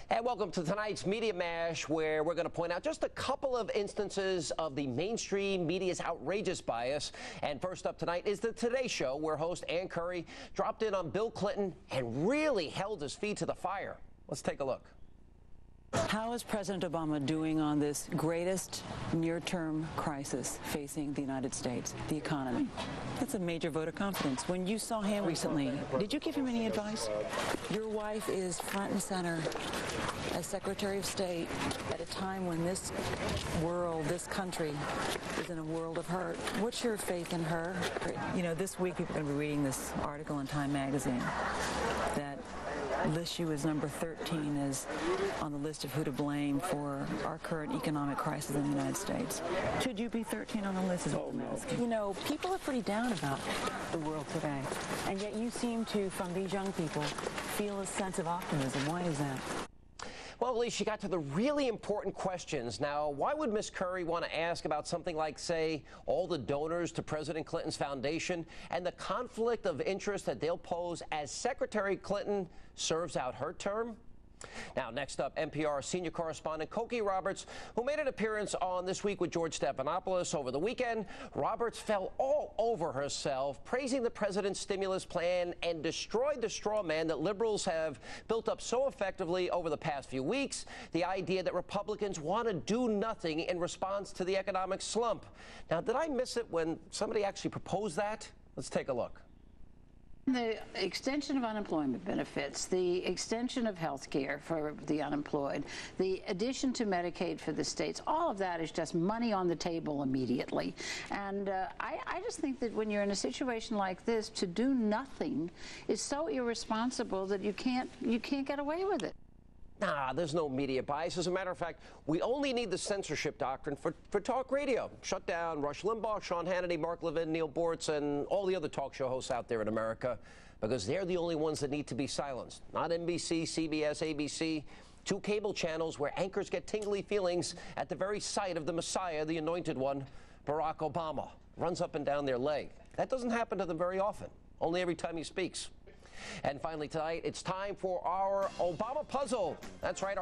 And welcome to tonight's Media Mash, where we're going to point out just a couple of instances of the mainstream media's outrageous bias. And first up tonight is the Today Show, where host Ann Curry dropped in on Bill Clinton and really held his feet to the fire. Let's take a look. How is President Obama doing on this greatest near-term crisis facing the United States, the economy? That's a major vote of confidence. When you saw him recently, did you give him any advice? Your wife is front and center as Secretary of State at a time when this world, this country, is in a world of hurt. What's your faith in her? You know, this week people are going to be reading this article in Time magazine that lists you as number 13 is on the list of who to blame for our current economic crisis in the United States. Should you be 13 on the list as well? You know, people are pretty down about the world today, and yet you seem to, from these young people, feel a sense of optimism. Why is that? Well, at least she got to the really important questions. Now, why would Ms. Curry want to ask about something like, say, all the donors to President Clinton's foundation and the conflict of interest that they'll pose as Secretary Clinton serves out her term? Now, next up, NPR senior correspondent Cokie Roberts, who made an appearance on This Week with George Stephanopoulos over the weekend. Roberts fell all over herself, praising the president's stimulus plan and destroyed the straw man that liberals have built up so effectively over the past few weeks, the idea that Republicans want to do nothing in response to the economic slump. Now, did I miss it when somebody actually proposed that? Let's take a look. The extension of unemployment benefits, the extension of health care for the unemployed, the addition to Medicaid for the states, all of that is just money on the table immediately. And I just think that when you're in a situation like this, to do nothing is so irresponsible that you can't get away with it. Nah, there's no media bias. As a matter of fact, we only need the censorship doctrine for talk radio. Shut down Rush Limbaugh, Sean Hannity, Mark Levin, Neil Bortz, and all the other talk show hosts out there in America, because they're the only ones that need to be silenced. Not NBC, CBS, ABC, two cable channels where anchors get tingly feelings at the very sight of the Messiah, the anointed one, Barack Obama. Runs up and down their leg. That doesn't happen to them very often, only every time he speaks. And finally tonight, it's time for our Obama puzzle. That's right.